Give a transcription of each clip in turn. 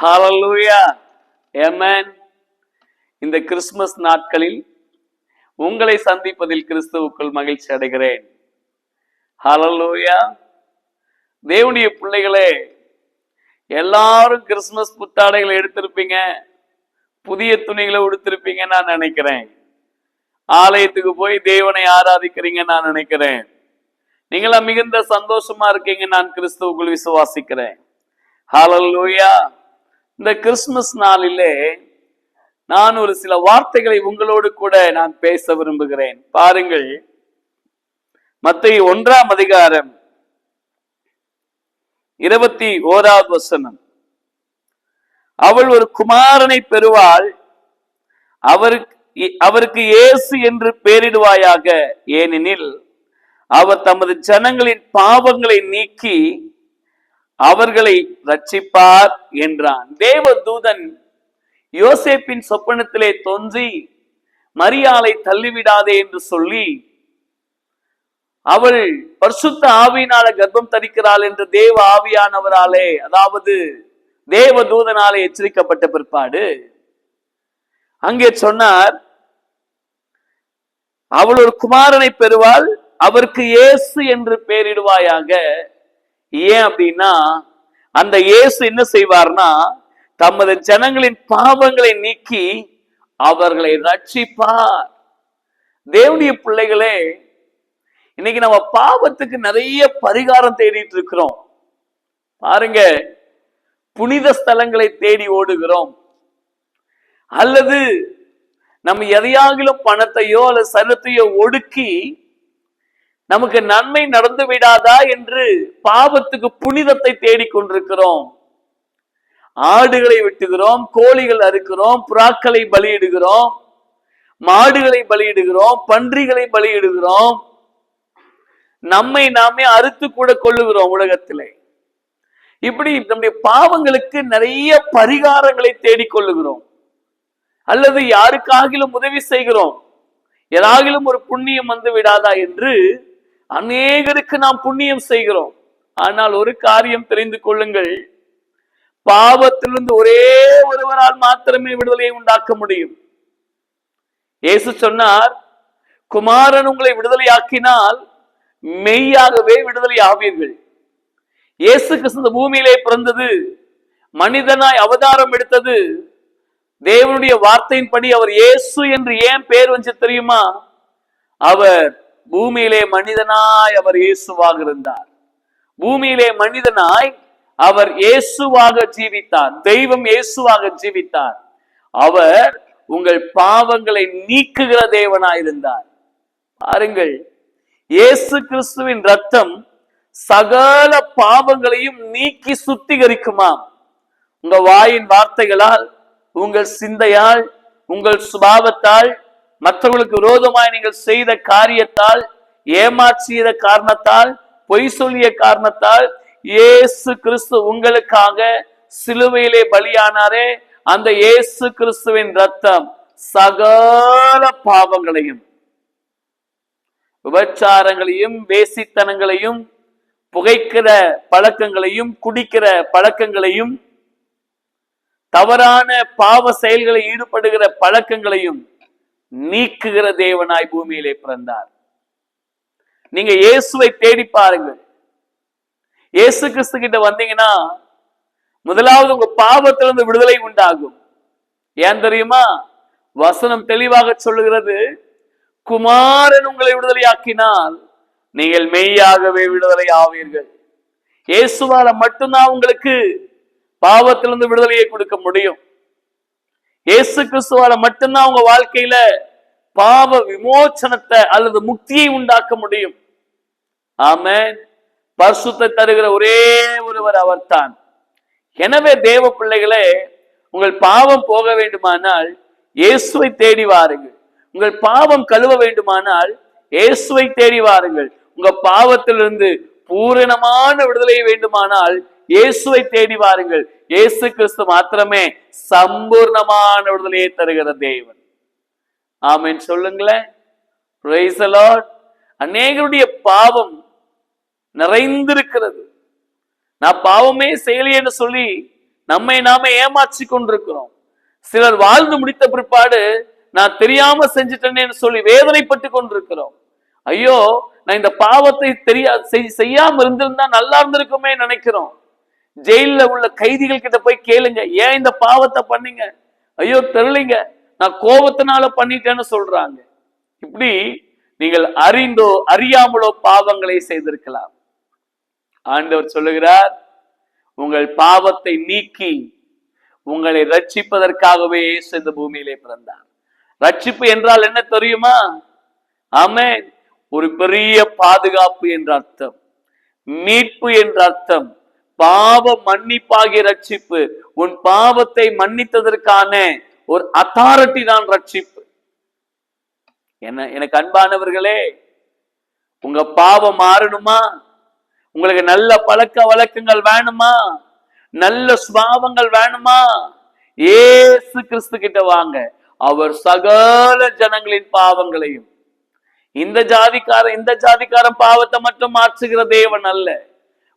ஹல்லேலூயா, ஆமென். இந்த கிறிஸ்துமஸ் நாட்களில் உங்களை சந்திப்பதில் கிறிஸ்துவுக்குள் மகிழ்ச்சி அடைகிறேன். ஹல்லேலூயா. தேவனுடைய பிள்ளைகளே, எல்லாரும் கிறிஸ்துமஸ் புத்தாடைகளை எடுத்திருப்பீங்க, புதிய துணிகளை உடுத்திருப்பீங்க நான் நினைக்கிறேன். ஆலயத்துக்கு போய் தேவனை ஆராதிக்கிறீங்க நான் நினைக்கிறேன். நீங்களா மிகுந்த சந்தோஷமா இருக்கீங்க, நான் கிறிஸ்துவுக்குள் விசுவாசிக்கிறேன். ஹல்லேலூயா. இந்த கிறிஸ்துமஸ் நாளிலே நான் ஒரு சில வார்த்தைகளை உங்களோடு கூட நான் பேச விரும்புகிறேன். பாருங்கள், மத்தேயு 1ஆம் அதிகாரம் 21வது வசனம். அவள் ஒரு குமாரனை பெறுவாள், அவருக்கு இயேசு என்று பெயரிடுவாயாக, ஏனெனில் அவர் தமது ஜனங்களின் பாவங்களை நீக்கி அவர்களை ரட்சிப்பார் என்றான். தேவதூதன் யோசேப்பின் சொப்பனத்திலே தோன்றி மரியாளை தள்ளிவிடாதே என்று சொல்லி, அவள் பரிசுத்த ஆவியினால கர்ப்பம் தரிக்கிறாள் என்று தேவ ஆவியானவராலே, அதாவது தேவதூதனாலே எச்சரிக்கப்பட்ட பிற்பாடு அங்கே சொன்னார், அவள் ஒரு குமாரனை பெறுவாள், அவருக்கு இயேசு என்று பெயரிடுவாயாக. ஏன் அப்படின்னா, அந்த இயேசு என்ன செய்வார்னா, தமது ஜனங்களின் பாவங்களை நீக்கி அவர்களை ரட்சிப்பார். தேவனுடைய பிள்ளைகளே, இன்னைக்கு நம்ம பாவத்துக்கு நிறைய பரிகாரம் தேடிட்டு இருக்கிறோம். பாருங்க, புனித ஸ்தலங்களை தேடி ஓடுகிறோம், அல்லது நம்ம எதையாகிலும் பணத்தையோ அல்லது சரத்தையோ ஒடுக்கி நமக்கு நன்மை நடந்து விடாதா என்று பாவத்துக்கு புனிதத்தை தேடிக்கொண்டிருக்கிறோம். ஆடுகளை வெட்டுகிறோம், கோழிகள் அறுக்கிறோம், புறாக்களை பலியிடுகிறோம், மாடுகளை பலியிடுகிறோம், பன்றிகளை பலியிடுகிறோம், நம்மை நாமே அறுத்து கூட கொள்ளுகிறோம் உலகத்திலே. இப்படி நம்முடைய பாவங்களுக்கு நிறைய பரிகாரங்களை தேடிக்கொள்ளுகிறோம், அல்லது யாருக்காகிலும் உதவி செய்கிறோம், ஏதாகிலும் ஒரு புண்ணியம் வந்து விடாதா என்று அநேகருக்கு நாம் புண்ணியம் செய்கிறோம். ஆனால் ஒரு காரியம் தெரிந்து கொள்ளுங்கள், பாவத்திலிருந்து ஒரே ஒருவரால் மாத்திரமே விடுதலையை உண்டாக்க முடியும். இயேசு சொன்னார், குமாரன் உங்களை விடுதலையாக்கினால் மெய்யாகவே விடுதலை ஆவீர்கள். இயேசு கிறிஸ்து பூமியிலே பிறந்தது, மனிதனாய் அவதாரம் எடுத்தது, தேவனுடைய வார்த்தையின்படி அவர் இயேசு என்று ஏன் பேர் வந்து தெரியுமா? அவர் பூமியிலே மனிதனாய் அவர் இயேசுவாக இருந்தார். பூமியிலே மனிதனாய் அவர் இயேசுவாக ஜீவித்தார், தெய்வம் இயேசுவாக ஜீவித்தார். அவர் உங்கள் பாவங்களை நீக்குகிற தேவனாயிருந்தார். பாருங்கள், இயேசு கிறிஸ்துவின் ரத்தம் சகல பாவங்களையும் நீக்கி சுத்திகரிக்குமாம். உங்க வாயின் வார்த்தைகளால், உங்கள் சிந்தையால், உங்கள் சுபாவத்தால், மற்றவர்களுக்கு விரோதமாய் நீங்கள் செய்த காரியத்தால், ஏமாற்றிய காரணத்தால், பொய் சொல்லிய காரணத்தால், இயேசு கிறிஸ்து உங்களுக்காக சிலுவையிலே பலியானாரே, அந்த இயேசு கிறிஸ்துவின் ரத்தம் சகல பாவங்களையும், விபச்சாரங்களையும், வேசித்தனங்களையும், புகைக்கிற பழக்கங்களையும், குடிக்கிற பழக்கங்களையும், தவறான பாவ செயல்களை ஈடுபடுகிற பழக்கங்களையும் நீக்குகிற தேவனாய் பூமியிலே பிறந்தார். நீங்க இயேசுவை தேடி பாருங்கள். இயேசு கிறிஸ்து கிட்ட வந்தீங்கன்னா முதலாவது உங்க பாவத்திலிருந்து விடுதலை உண்டாகும். ஏன் தெரியுமா? வசனம் தெளிவாக சொல்லுகிறது, குமாரன் உங்களை விடுதலையாக்கினால் நீங்கள் மெய்யாகவே விடுதலை ஆவீர்கள். இயேசுவால மட்டும்தான் உங்களுக்கு பாவத்திலிருந்து விடுதலையை கொடுக்க முடியும். இயேசு கிறிஸ்துவால மட்டும்தான் உங்க வாழ்க்கையில பாவ விமோசனத்தை அல்லது முக்தியை உண்டாக்க முடியும். ஆமென். பரிசுத்தை தருகிற ஒரே ஒருவர் அவர்தான். எனவே தேவ பிள்ளைகளே, உங்கள் பாவம் போக வேண்டுமானால் இயேசுவை தேடி வாருங்கள். உங்கள் பாவம் கழுவ வேண்டுமானால் இயேசுவை தேடி வாருங்கள். உங்க பாவத்திலிருந்து பூரணமான விடுதலை வேண்டுமானால் இயேசுவை தேடி வாருங்கள். இயேசு கிறிஸ்து மாத்திரமே சம்பூர்ணமான விடுதலையை தருகிற தேவன். ஆமென் சொல்லுங்களேன். Praise the Lord. அநேகருடைய பாவம் நிறைந்திருக்கிறது. நான் பாவமே செய்யலையேன்னு சொல்லி நம்மை நாம ஏமாற்றி கொண்டிருக்கிறோம். சிலர் வாழ்ந்து முடித்த பிற்பாடு நான் தெரியாம செஞ்சுட்டேன்னு சொல்லி வேதனைப்பட்டு கொண்டிருக்கிறோம். ஐயோ, நான் இந்த பாவத்தை செய்யாம இருந்திருந்தா நல்லா இருந்திருக்குமே நினைக்கிறோம். ஜெயில உள்ள கைதிகள் கிட்ட போய் கேளுங்க, ஏன் இந்த பாவத்தை பண்ணீங்க? ஐயோ தெரியலீங்க, நான் கோபத்தினால பண்ணிட்டேன்னு சொல்றாங்க. இப்படி நீங்கள் அறிந்தோ அறியாமலோ பாவங்களை செய்திருக்கலாம். ஆண்டவர் சொல்லுகிறார், உங்கள் பாவத்தை நீக்கி உங்களை ரட்சிப்பதற்காகவே இந்த பூமியிலே பிறந்தார். ரட்சிப்பு என்றால் என்ன தெரியுமா? ஆமென். ஒரு பெரிய பாதுகாப்பு என்ற அர்த்தம், மீட்பு என்ற அர்த்தம், பாவ மன்னிப்பாகிய ரட்சிப்பு. உன் பாவத்தை மன்னித்ததற்கான ஒரு அத்தாரிட்டி தான் ரட்சிப்பு. எனக்கு அன்பானவர்களே, உங்க பாவம் மாறணுமா? உங்களுக்கு நல்ல பழக்க வழக்கங்கள் வேணுமா? நல்ல சுபாவங்கள் வேணுமா? இயேசு கிறிஸ்து கிட்ட வாங்க. அவர் சகல ஜனங்களின் பாவங்களையும், இந்த ஜாதிக்காரன் பாவத்தை மட்டும் மாற்றுகிற தேவன் அல்ல.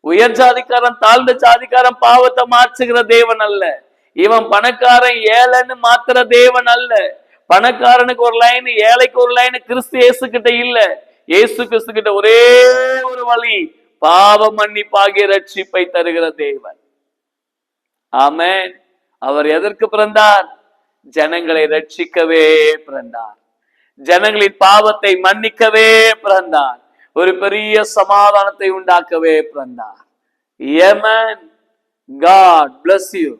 உயர் ஜாதிக்காரன் தாழ்ந்த ஜாதிக்காரன் பாவத்தை மாற்றுகிற தேவன் அல்ல. இவன் பணக்காரன் ஏழைன்னு மாத்துற தேவன் அல்ல. பணக்காரனுக்கு ஒரு லைன், ஏழைக்கு ஒரு லைன் கிறிஸ்து இயேசு கிட்ட இல்ல. இயேசு கிறிஸ்து கிட்ட ஒரே ஒரு வழி, பாவ மன்னிப்பாகிய ரட்சிப்பை தருகிற தேவன். ஆமென். அவர் எதற்கு பிறந்தார்? ஜனங்களை ரட்சிக்கவே பிறந்தார். ஜனங்களின் பாவத்தை மன்னிக்கவே பிறந்தார். ஒரு பெரிய சமாதானத்தை உண்டாக்கவே பிறந்தார். Amen. God bless you.